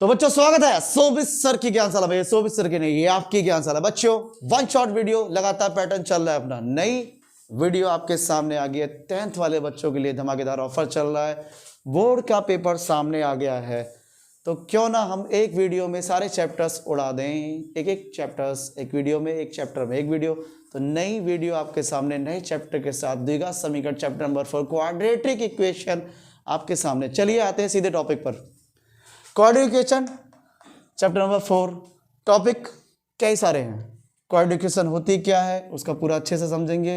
तो बच्चों स्वागत है शोभित सर की ज्ञानशाला में। शोभित सर की नहीं, ये आपकी ज्ञानशाला। बच्चों वन शॉट वीडियो लगातार पैटर्न चल रहा है अपना। नई वीडियो आपके सामने आ गई है। 10th वाले बच्चों के लिए धमाकेदार ऑफर चल रहा है। बोर्ड का पेपर सामने आ गया है, तो क्यों ना हम एक वीडियो में सारे चैप्टर्स उड़ा दें। एक चैप्टर्स एक वीडियो में, एक चैप्टर में एक वीडियो। तो नई वीडियो आपके सामने नए चैप्टर के साथ, द्विघात समीकरण चैप्टर नंबर 4 क्वाड्रेटिक इक्वेशन आपके सामने। चलिए आते हैं सीधे टॉपिक पर। Quadratic equation chapter number 4। Topic कई सारे हैं। क्वाड्रेटिक इक्वेशन होती क्या है उसका पूरा अच्छे से समझेंगे।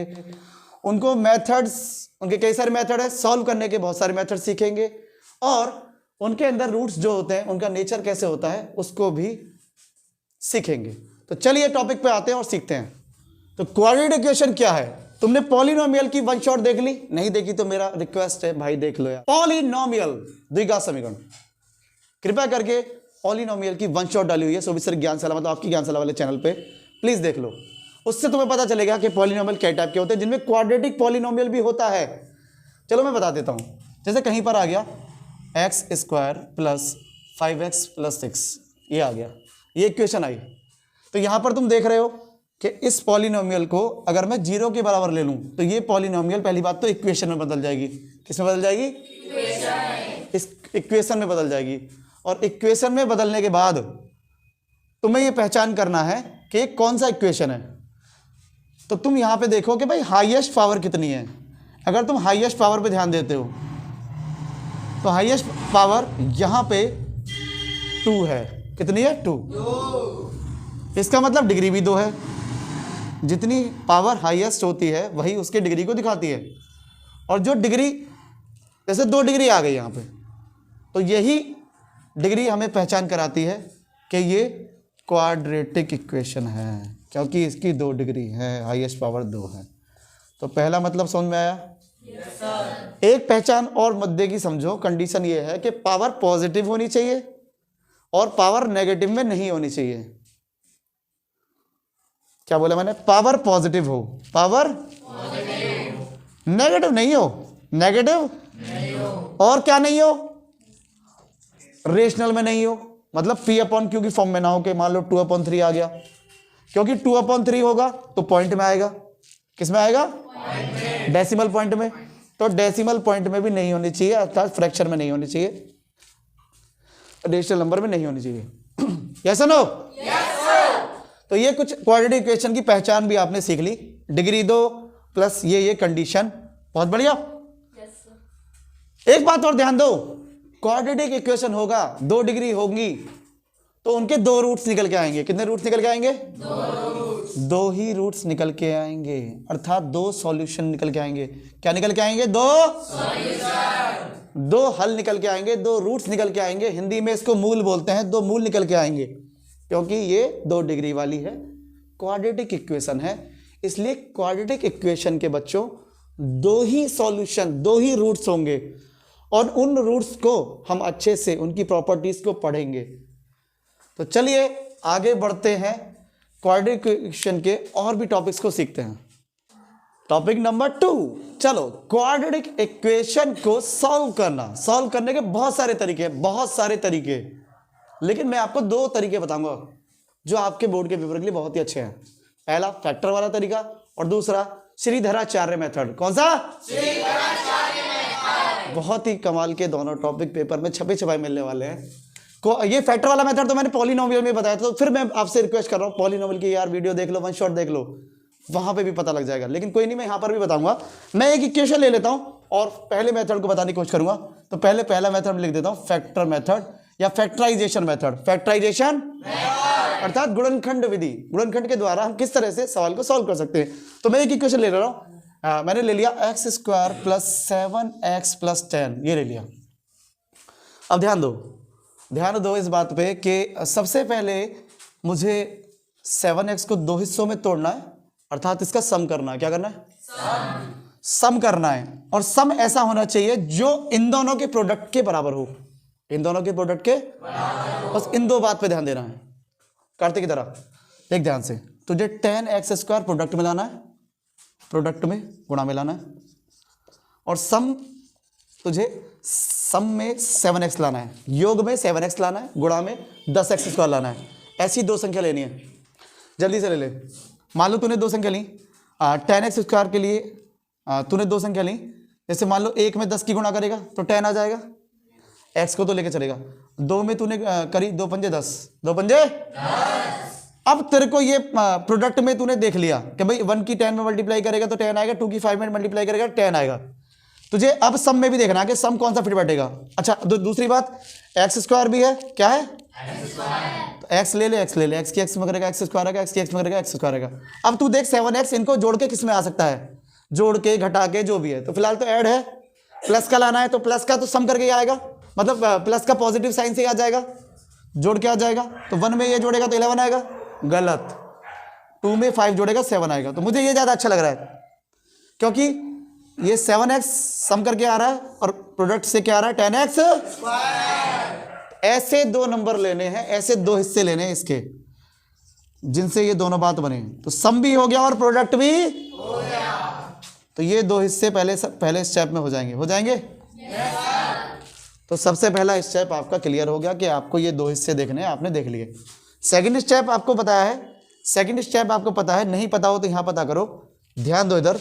उनको मेथड्स, उनके कई सारे मेथड है, सॉल्व करने के बहुत सारे मेथड सीखेंगे। और उनके अंदर रूट्स जो होते हैं उनका नेचर कैसे होता है उसको भी सीखेंगे। तो चलिए टॉपिक पे आते हैं और सीखते हैं। तो क्वाड्रेटिक इक्वेशन क्या है? तुमने पॉलिनोमियल की वन शॉट देख ली? नहीं देखी तो मेरा रिक्वेस्ट है भाई देख लो यार। पॉलिनोमियल द्विघात समीकरण, कृपया करके पॉलिनोमियल की वन शॉट डाली हुई है शोभित सर ज्ञानशाला, मतलब आपकी ज्ञानशाला वाले चैनल पे, प्लीज देख लो। उससे तुम्हें पता चलेगा कि पॉलिनोमियल क्या टाइप के होते हैं, जिनमें क्वाड्रेटिक पॉलिनोमियल भी होता है। चलो मैं बता देता हूं। जैसे कहीं पर आ गया x² + 5x + 6, ये आ गया, ये इक्वेशन आई। तो यहां पर तुम देख रहे हो कि इस पॉलिनोमियल को अगर मैं 0 के बराबर ले लूं तो ये पॉलिनोमियल पहली बात तो इक्वेशन में बदल जाएगी। किस में बदल जाएगी? इस इक्वेशन में बदल जाएगी। और इक्वेशन में बदलने के बाद तुम्हें यह पहचान करना है कि कौन सा इक्वेशन है। तो तुम यहां पे देखो कि भाई हाईएस्ट पावर कितनी है। अगर तुम हाईएस्ट पावर पे ध्यान देते हो तो हाईएस्ट पावर यहां पे 2 है। कितनी है? 2। इसका मतलब डिग्री भी 2 है। जितनी पावर हाईएस्ट होती है वही उसके डिग्री को दिखाती है। और जो डिग्री, जैसे 2 डिग्री आ गई यहां पे, तो यही डिग्री हमें पहचान कराती है कि ये क्वाड्रेटिक इक्वेशन है, क्योंकि इसकी 2 डिग्री है, हाईएस्ट पावर 2 है। तो पहला मतलब समझ में आया? Yes, sir। एक पहचान और मुद्दे की समझो। कंडीशन ये है कि पावर पॉजिटिव होनी चाहिए और पावर नेगेटिव में नहीं होनी चाहिए। क्या बोला मैंने? पावर पॉजिटिव हो, पावर नेगेटिव नहीं हो। नेगेटिव नहीं हो। और क्या नहीं हो? रेशनल में नहीं हो, मतलब P/Q की फॉर्म में ना हो कि मान लो 2/3 आ गया, क्योंकि 2/3 होगा तो पॉइंट में आएगा। किस में आएगा? डेसिमल पॉइंट में। तो डेसिमल पॉइंट में भी नहीं होनी चाहिए, अर्थात फ्रैक्शन में नहीं होनी चाहिए, रेशनल नंबर में नहीं होनी चाहिए। Yes no? Yes sir. तो ये कुछ क्वाड्रेटिक इक्वेशन की पहचान भी आपने सीख ली। डिग्री 2 प्लस ये कंडीशन, बहुत बढ़िया। Yes sir. एक बात और ध्यान दो, क्वाड्रेटिक इक्वेशन होगा, 2 डिग्री होंगी तो उनके 2 रूट्स निकल के आएंगे। कितने रूट्स निकल के आएंगे? 2 ही रूट्स निकल के आएंगे, अर्थात 2 सॉल्यूशन निकल के आएंगे। क्या निकल के आएंगे? 2 सॉल्यूशन, 2 हल निकल के आएंगे, 2 रूट्स निकल के आएंगे। हिंदी में इसको मूल बोलते हैं। 2 मूल निकल के आएंगे, क्योंकि ये 2 डिग्री वाली है, क्वाड्रेटिक इक्वेशन है। इसलिए क्वाड्रेटिक इक्वेशन के बच्चों 2 ही सॉल्यूशन, 2 ही रूट्स होंगे, और उन रूट्स को हम अच्छे से उनकी प्रॉपर्टीज को पढ़ेंगे। तो चलिए आगे बढ़ते हैं, क्वाड्रेटिक इक्वेशन के और भी टॉपिक्स को सीखते हैं। टॉपिक नंबर 2, चलो क्वाड्रेटिक इक्वेशन को सॉल्व करना। सॉल्व करने के बहुत सारे तरीके, बहुत सारे तरीके, लेकिन मैं आपको 2 तरीके बताऊंगा जो आपके बोर्ड के पेपर के लिए बहुत ही अच्छे हैं। पहला फैक्टर वाला तरीका और दूसरा श्रीधराचार्य मेथड। कौन सा? श्रीधराचार्य मेथड। बहुत ही कमाल के दोनों टॉपिक पेपर में छपे छपाए मिलने वाले हैं। ये फैक्टर वाला मेथड तो मैंने पॉलिनोमियल में बताया था, तो फिर मैं आपसे रिक्वेस्ट कर रहा हूँ पॉलिनोमियल की यार वीडियो देख लो, वन शॉट देख लो, वहां पे भी पता लग जाएगा। लेकिन कोई नहीं, मैं यहां पर भी बताऊंगा। मैं एक इक्वेशन ले लेता हूं और पहले मेथड को बताने की कोशिश करूंगा। तो पहले पहला मेथड लिख देता हूं, फैक्टर मेथड या फैक्टराइजेशन मेथड। फैक्टराइजेशन अर्थात गुणनखंड विधि, गुणनखंड के द्वारा हम किस तरह से सवाल को सॉल्व कर सकते हैं। तो मैं एक इक्वेशन ले रहा हूं, मैंने ले लिया x² + 7x + 10, ये ले लिया। अब ध्यान दो इस बात पे कि सबसे पहले मुझे 7x को 2 हिस्सों में तोड़ना है, अर्थात इसका सम करना है। क्या करना है? सम करना है। और सम ऐसा होना चाहिए जो इन दोनों के प्रोडक्ट के बराबर हो। इन दोनों के प्रोडक्ट के बराबर, बस इन 2 बात पे ध्यान देना है। करते की तरह देख ध्यान से, तुझे 10x² प्रोडक्ट में लाना है, प्रोडक्ट में गुणा में लाना है, और सम तुझे सम में 7x लाना है, योग में 7x लाना है, गुणा में 10x² लाना है। ऐसी दो संख्या लेनी है, जल्दी से ले ले। मान लो तूने दो संख्या ली, 10x² के लिए तूने दो संख्या ली। जैसे मान लो 1 में 10 की गुणा करेगा तो 10 आ जाएगा, x को तो लेके चलेगा। 2 में तूने करी 2 पंजे 10, 2 पंजे 10। अब तेरे को ये प्रोडक्ट में तूने देख लिया कि भाई 1 की 10 में मल्टीप्लाई करेगा तो 10 आएगा, 2 की 5 में मल्टीप्लाई करेगा 10 आएगा। तुझे अब सम में भी देखना है कि सम कौन सा फिट बैठेगा। अच्छा दूसरी बात, x² भी है, क्या है तो x ले ले, x ले ले, x की x में करेगा x² आएगा, x की x में करेगा x² आएगा। अब तू देख 7x इनको जोड़ के किस में आ सकता है, जोड़ के घटा के जो भी है। तो फिलहाल तो ऐड है, प्लस का लाना है तो प्लस का तो सम करके ही आएगा, मतलब प्लस का पॉजिटिव साइन से ही आ जाएगा, जोड़ के आ जाएगा। तो 1 में ये जोड़ेगा तो 11 आएगा, गलत। 2 में 5 जोड़ेगा 7 आएगा। तो मुझे ये ज्यादा अच्छा लग रहा है क्योंकि ये 7x सम करके आ रहा है और प्रोडक्ट से क्या आ रहा है 10x। ऐसे दो नंबर लेने हैं, ऐसे दो हिस्से लेने हैं इसके जिनसे ये दोनों बात बने। तो सम भी हो गया और प्रोडक्ट भी हो गया। तो ये दो हिस्से पहले स्टेप में हो जाएंगे। तो सबसे पहला स्टेप आपका क्लियर हो गया कि आपको ये दो हिस्से देखने हैं, आपने देख लिए। सेकंड स्टेप आपको बताया है, सेकंड स्टेप आपको पता है, नहीं पता हो तो यहां पता करो, ध्यान दो इधर।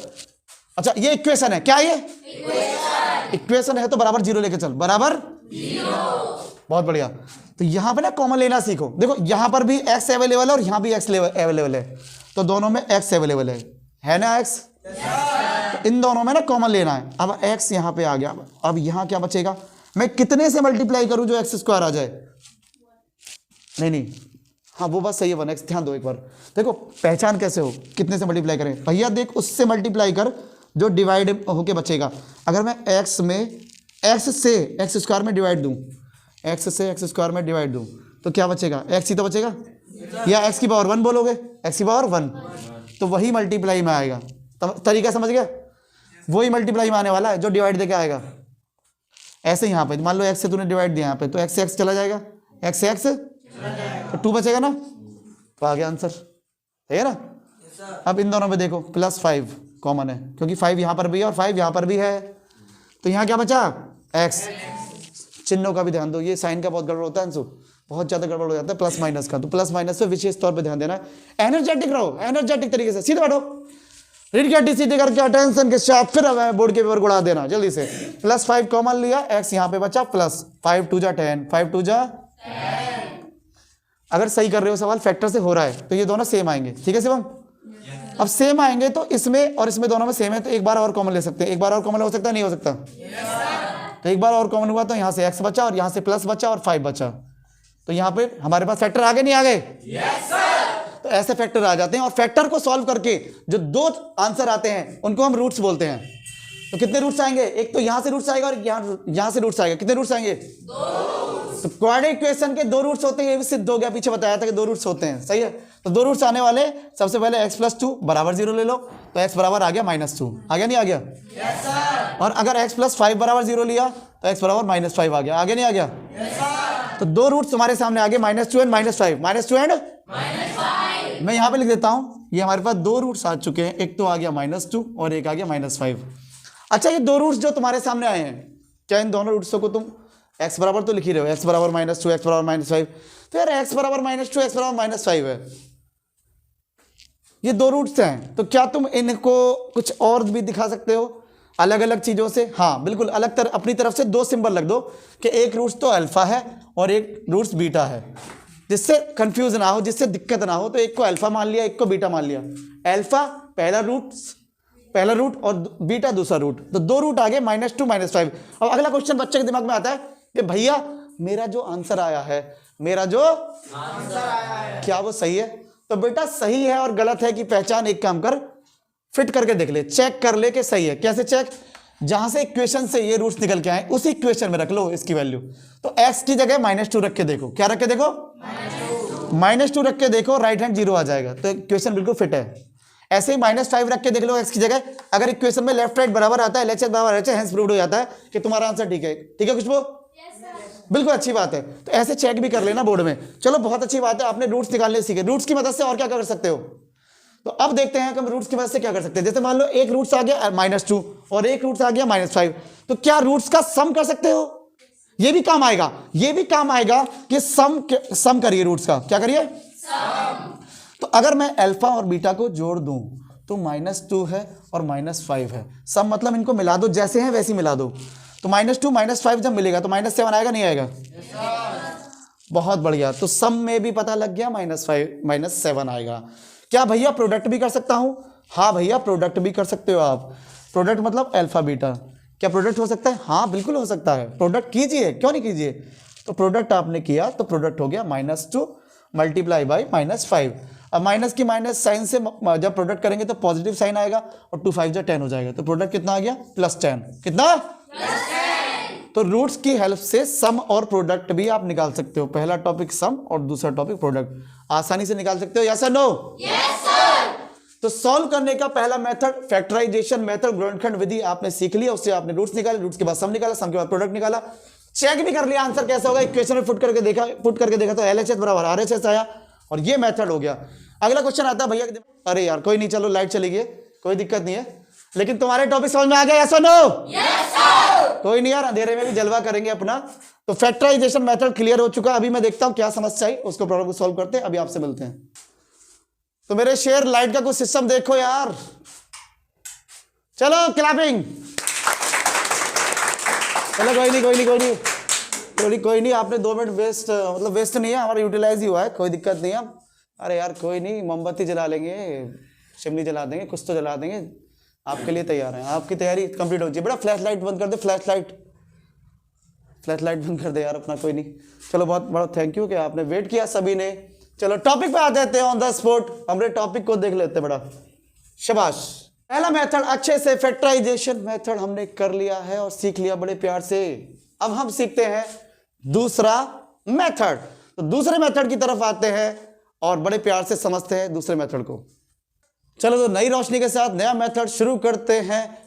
अच्छा ये इक्वेशन है, क्या ये इक्वेशन है तो बराबर 0 लेके चल, बराबर 0। बहुत बढ़िया। तो यहां पे ना कॉमन लेना सीखो। देखो यहां पर भी x अवेलेबल है और यहां भी x अवेलेबल है, तो दोनों में x अवेलेबल है ना x। तो इन दोनों में ना कॉमन लेना है। अब x यहां पे आ गया, अब यहां क्या बचेगा, मैं कितने से मल्टीप्लाई करूं जो x² आ जाए। नहीं हाँ वो बात सही है 1x। ध्यान दो एक बार, देखो पहचान कैसे हो, कितने से मल्टीप्लाई करें भैया, देख उससे मल्टीप्लाई कर जो डिवाइड होके बचेगा। अगर मैं x में x से x² में डिवाइड दूं, x से x² में डिवाइड दूं तो क्या बचेगा, x ही तो बचेगा, या x की पावर 1 बोलोगे, x की पावर 1, तो वही मल्टीप्लाई में आएगा। तरीका समझ गया, वही मल्टीप्लाई में आने वाला है जो डिवाइड देके आएगा। ऐसे यहाँ पे मान लो x से तूने डिवाइड दिया यहाँ पे, तो x से x चला जाएगा, x से x तो 2 बचेगा ना, तो आ गया आंसर, है ना। अब इन दोनों में देखो +5 कॉमन है क्योंकि 5 यहाँ पर भी है और 5 यहाँ पर भी है, तो यहाँ क्या बचा x। चिन्हों का भी ध्यान दो, ये साइन का बहुत गड़बड़ होता है अंशु, बहुत ज्यादा गड़बड़ हो जाता है प्लस माइनस का। तो प्लस माइनस पे विशेष तौर पे ध्यान देना है। एनर्जेटिक रहो, एनर्जेटिक तरीके से सीधे बैठो, रीड करके सीधे करके अटेंशन के साथ फिर बोर्ड के पेपर उड़ा देना जल्दी से। +5 कॉमन लिया, x यहाँ पे बचा प्लस 5 2 जा 10, 5 2 जा 10। अगर सही कर रहे हो सवाल, फैक्टर से हो रहा है तो ये दोनों सेम आएंगे, ठीक है शिवम। अब सेम आएंगे तो इसमें और इसमें दोनों में सेम है, तो एक बार और कॉमन ले सकते हैं। एक बार और कॉमन हो सकता है, नहीं हो सकता तो एक बार और कॉमन हुआ तो यहाँ से x बचा और यहाँ से प्लस बचा और 5 बचा, तो यहाँ पे हमारे पास फैक्टर आ गए, नहीं आ गए? तो ऐसे फैक्टर आ जाते हैं और फैक्टर को सॉल्व करके जो दो आंसर आते हैं उनको हम रूट्स बोलते हैं। तो कितने रूट्स आएंगे, एक तो यहां से रूट्स आएगा और यहां से रूट्स आएगा। कितने रूट्स आएंगे, 2। तो क्वाड्रेटिक इक्वेशन के 2 रूट्स होते हैं, ये भी सिद्ध हो गया, पीछे बताया था कि 2 रूट्स होते हैं, सही है। तो 2 रूट्स आने वाले, सबसे पहले x + 2 = 0 ले लो, तो x बराबर आ गया -2, आ गया नहीं आ गया? yes, sir। और अगर x + 5 = 0 लिया तो x बराबर -5 आ गया, आगे नहीं आ गया? yes, sir। तो 2 रूट्स तुम्हारे सामने आ गए, -2 एंड -5, -2 एंड -5। मैं यहाँ पे लिख देता हूँ, ये हमारे पास 2 रूट्स आ चुके हैं, एक तो आ गया -2 और एक आ गया -5। अच्छा ये 2 रूट्स जो तुम्हारे सामने आए हैं, क्या इन दोनों रूट्सों को तुम x बराबर तो लिख ही रहे हो, x बराबर -2 x बराबर -5, तो यार x बराबर -2 x बराबर -5 है, ये 2 रूट्स हैं। तो क्या तुम इनको कुछ और भी दिखा सकते हो अलग अलग चीजों से? हाँ बिल्कुल, अलग अपनी तरफ से 2 सिंबल रख दो कि एक रूट्स तो अल्फा है और एक रूट्स बीटा है, जिससे कंफ्यूज ना हो, जिससे दिक्कत ना हो। तो एक को अल्फा मान लिया, एक को बीटा मान लिया। अल्फा पहला रूट और बीटा दूसरा रूट, तो 2 रूट आ गए, -2 -5। अब अगला क्वेश्चन बच्चे के दिमाग में आता है कि भैया मेरा जो आंसर आया है, क्या वो सही है? तो बेटा सही है और गलत है कि पहचान एक काम कर, फिट करके देख ले, चेक कर ले कि सही है। कैसे चेक? जहां से इक्वेशन से ये रूट्स निकल के आए उसी इक्वेशन में रख लो इसकी वैल्यू। तो x की जगह -2 रख के देखो, क्या रख के देखो? -2 रख के देखो, राइट हैंड 0 आ जाएगा, तो इक्वेशन बिल्कुल फिट है। ऐसे ही -5 रख के देख लो x की जगह, अगर इक्वेशन में लेफ्ट राइट बराबर आता है, LHS बराबर LHS, हेंस प्रूव्ड हो जाता है कि तुम्हारा आंसर ठीक है। ठीक है खुशबू? बिल्कुल अच्छी बात है। तो ऐसे चेक भी कर लेना बोर्ड में। चलो बहुत अच्छी बात है, आपने रूट्स निकालने सीखे। रूट्स की मदद से और क्या कर सकते हो? तो अब देखते हैं कि हम रूट्स की वजह से क्या कर सकते हैं। जैसे मान लो एक रूट्स आ गया -2 और एक रूट्स आ गया -5, तो क्या रूट्स का सम कर सकते हो? ये भी काम आएगा, ये भी काम आएगा कि सम करिए रूट्स का। क्या करिए? तो अगर मैं अल्फा और बीटा को जोड़ दूं तो -2 है और -5 है। सम मतलब इनको मिला दो, जैसे हैं वैसे मिला दो। तो -2 -5 जब मिलेगा तो -7 आएगा नहीं आएगा? बहुत बढ़िया। तो सम में भी पता लग गया, -5 -7 आएगा। क्या भैया प्रोडक्ट भी कर सकता हूं? हाँ भैया प्रोडक्ट भी कर सकते हो आप। प्रोडक्ट मतलब अल्फा बीटा। क्या प्रोडक्ट हो सकता है? हाँ बिल्कुल हो सकता है। प्रोडक्ट कीजिए, क्यों नहीं कीजिए। तो प्रोडक्ट आपने किया तो प्रोडक्ट हो गया -2 मल्टीप्लाई बाई -5। अब माइनस की माइनस साइन से जब प्रोडक्ट करेंगे तो पॉजिटिव साइन आएगा और 2 5 10 हो जाएगा। तो प्रोडक्ट कितना आ गया? +10। कितना? तो रूट्स की हेल्प से सम और प्रोडक्ट भी आप निकाल सकते हो। पहला टॉपिक सम और दूसरा टॉपिक प्रोडक्ट। आसानी से निकाल सकते हो, यस और नो? Yes sir. तो सॉल्व करने का पहला मेथड फैक्टराइजेशन मेथड, गुणनखंड विधि आपने सीख लिया। उससे आपने रूट्स निकाले, रूट्स के बाद सम निकाला, सम के बाद प्रोडक्ट निकाला। चेक भी कर लिया आंसर कैसा होगा। इक्वेशन में पुट करके देखा तो LHS बराबर RHS आया और ये मेथड हो गया। अगला क्वेश्चन आता है भैया, अरे यार कोई नहीं, चलो लाइट चली गई, कोई दिक्कत नहीं है, लेकिन तुम्हारे टॉपिक समझ में आ गया, यस और नो? Yes sir. कोई नहीं यार, अंधेरे में भी जलवा करेंगे अपना। तो फैक्टराइजेशन मेथड क्लियर हो चुका। अभी मैं देखता हूं क्या समस्या आई, उसको प्रॉब्लम को सॉल्व करते हैं। अभी आपसे मिलते हैं। तो मेरे शेयर लाइट का कुछ सिस्टम देखो यार। चलो क्लैपिंग। चलो कोई नहीं, आपने 2 मिनट वेस्ट, मतलब वेस्ट नहीं है, हमारा यूटिलाइज ही हुआ है, कोई दिक्कत नहीं है। अरे यार कोई नहीं, मोमबत्ती जला लेंगे, चिमनी जला देंगे, कुछ तो जला देंगे, आपके लिए तैयार हैं। आपकी तैयारी कंप्लीट हो जाए। बेटा फ्लैश लाइट बंद कर दे, फ्लैश लाइट बंद कर दे यार अपना। कोई नहीं, चलो बहुत बड़ा थैंक यू कि आपने वेट किया सभी ने। चलो टॉपिक पे आ जाते हैं, ऑन द स्पॉट हमने टॉपिक को देख लेते हैं। बड़ा शाबाश। पहला मेथड अच्छे से फैक्टराइजेशन मेथड हमने कर लिया है और सीख लिया बड़े प्यार से। अब हम सीखते हैं दूसरा मेथड। तो दूसरे मेथड की तरफ आते हैं और बड़े प्यार से समझते हैं दूसरे मेथड को। चलो तो नई रोशनी के साथ नया मेथड शुरू करते हैं।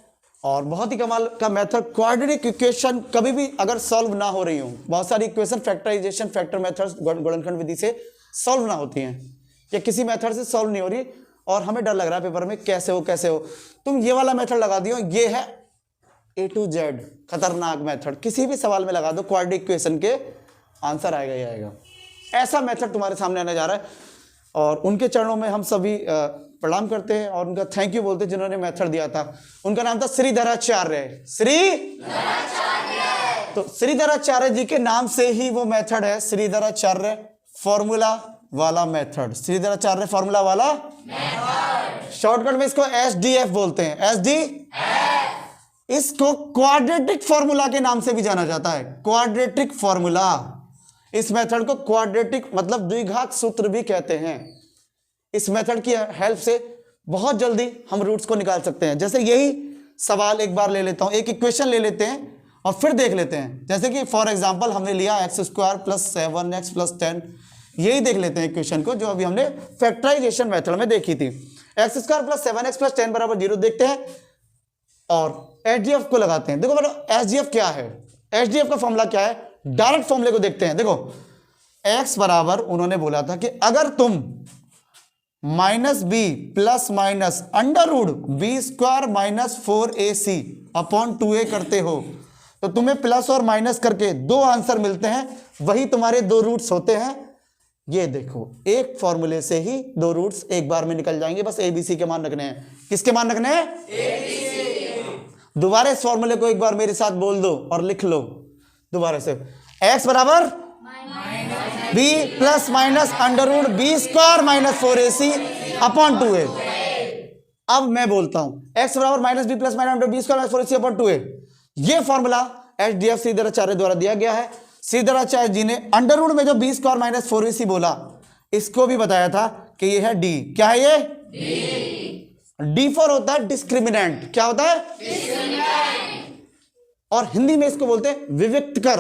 और बहुत ही कमाल का मेथड, क्वाड्रेटिक इक्वेशन कभी भी अगर सॉल्व ना हो रही हो, बहुत सारी इक्वेशन फैक्टराइजेशन फैक्टर मेथड्स गुणनखंड विधि से सॉल्व ना होती हैं या किसी मेथड से सॉल्व नहीं हो रही और हमें डर लग रहा है पेपर में कैसे हो, तुम ये वाला मेथड लगा दियो। ये है A to Z खतरनाक मेथड। किसी भी सवाल में लगा दो क्वाड्रेटिक इक्वेशन के, आंसर आएगा ही आएगा। ऐसा मेथड तुम्हारे सामने आने जा रहा है और उनके चरणों में हम सभी प्रणाम करते हैं और उनका थैंक यू बोलते हैं जिन्होंने मेथड दिया था। उनका नाम था श्रीधराचार्य। तो श्रीधराचार्य जी के नाम से ही वो मेथड है, श्रीधराचार्य फॉर्मूला वाला मेथड। श्रीधराचार्य फॉर्मूला वाला मेथड, शॉर्टकट में इसको SDF बोलते हैं। SDF। इसको क्वाड्रेटिक फॉर्मूला के नाम से भी जाना जाता है, क्वाड्रेटिक फॉर्मूला। इस मेथड को क्वाड्रेटिक मतलब द्विघात सूत्र भी कहते हैं। इस मेथड की हेल्प से बहुत जल्दी हम रूट्स को निकाल सकते हैं। जैसे यही सवाल एक बार ले लेता हूं, एक इक्वेशन ले लेते हैं और फिर देख लेते हैं। जैसे कि फॉर एग्जांपल हमने लिया x² + 7x + 10, यही देख लेते हैं इक्वेशन को जो अभी हमने फैक्टराइजेशन मेथड में देखी थी। x² + 7x + 10 = 0 देखते हैं और SDF को लगाते हैं। देखो बेटा SDF क्या है, SDF का फॉर्मूला क्या है, डायरेक्ट फॉर्मूले को देखते हैं। देखो x बराबर उन्होंने बोला था कि अगर तुम -b + -√b² - 4ac / 2a करते हो तो तुम्हें प्लस और माइनस करके 2 आंसर मिलते हैं, वही तुम्हारे 2 रूट्स होते हैं। ये देखो एक फॉर्मूले से ही 2 रूट्स एक बार में निकल जाएंगे। बस ABC के मान रखने हैं। किसके मान रखने हैं? ABC। दोबारा इस फॉर्मूले को एक बार मेरे साथ बोल दो और लिख लो दोबारा से। x बराबर b + -√b² - 4ac / 2a। अब मैं बोलता हूं x बराबर -b + -√b² - 4ac / 2a। ये फॉर्मूला SDF श्रीधराचार्य द्वारा दिया गया है। श्रीधराचार्य जी ने अंडर रूट में जो b² - 4ac बोला, इसको भी बताया था कि ये है D। क्या है ये? D फॉर होता है डिस्क्रिमिनेंट। क्या होता है? डिस्क्रिमिनेंट। और हिंदी में इसको बोलते हैं विविक्त कर।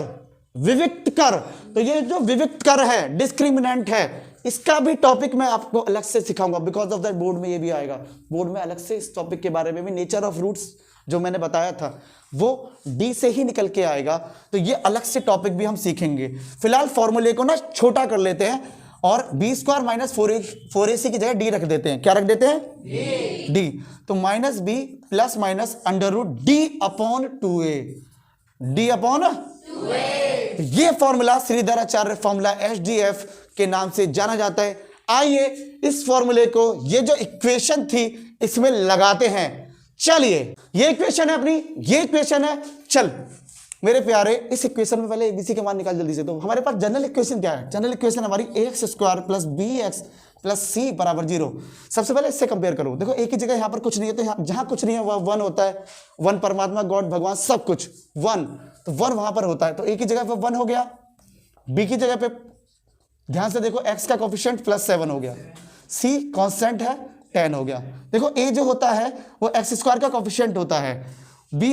विविक्त कर। तो ये जो विविक्त कर है, डिस्क्रिमिनेंट है, इसका भी टॉपिक मैं आपको अलग से सिखाऊंगा। बिकॉज ऑफ दैट बोर्ड में ये भी आएगा। बोर्ड में अलग से इस टॉपिक के बारे में भी, नेचर ऑफ रूट्स जो मैंने बताया था वो D से ही निकल के आएगा। तो ये अलग से टॉपिक भी हम सीखेंगे। फिलहाल फॉर्मूले को ना छोटा कर लेते हैं और बी स्क्वायर माइनस 4ac की जगह डी रख देते हैं। क्या रख देते हैं? डी। तो minus B plus minus under root D upon 2a, D upon 2a। ये फॉर्मूला श्रीधराचार्य फॉर्मूला HDF के नाम से जाना जाता है। आइए इस फॉर्मूले को, ये जो इक्वेशन थी, इसमें लगाते हैं। चलिए, ये इक्वेशन है अपनी, ये इक्वेशन है। चल मेरे प्यारे, इस इक्वेशन में पहले एबीसी के मान निकाल जल्दी से। तो हमारे पास जनरल इक्वेशन क्या है? जनरल इक्वेशन हमारी ax square plus bx plus c बराबर 0। सबसे पहले इससे कंपेयर करो। देखो एक ही जगह यहाँ पर कुछ नहीं है, तो जहां कुछ नहीं है वह 1 होता है। 1 परमात्मा, गॉड, भगवान, सब कुछ 1, तो 1 वहां पर होता है, तो एक ही जगह पे 1 हो गया। b की जगह पे ध्यान से देखो, x का कोफिशिएंट +7 हो गया, c कांस्टेंट है 10 हो गया। देखो a जो होता है वो x स्क्वायर का कोफिशिएंट होता है, b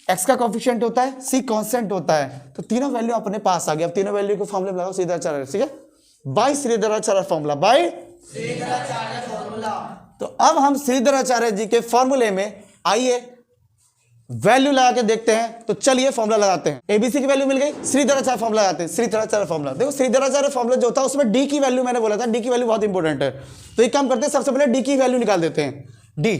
x का कोफिशिएंट होता है, c कांस्टेंट होता है। तो तीनों वैल्यू अपने पास आ गया। अब तीनों वैल्यू को फॉर्मूले में लगाओ श्रीधराचार्य, ठीक है, by Sridharacharya formula, by Sridharacharya formula. तो अब हम श्रीधराचार्य जी के फॉर्मूले में आइए वैल्यू लगा के देखते हैं। तो चलिए फॉर्मूला लगाते हैं। एबीसी की वैल्यू मिल गई, श्रीधराचार्य फॉर्मूला लगाते हैं। श्रीधराचार्य फॉर्मूला, देखो श्रीधराचार्य फॉर्मूला जो होता है उसमें डी की वैल्यू, मैंने बोला था डी की वैल्यू बहुत इंपॉर्टेंट है। तो एक काम करते हैं, सबसे पहले डी की वैल्यू निकाल देते हैं। डी,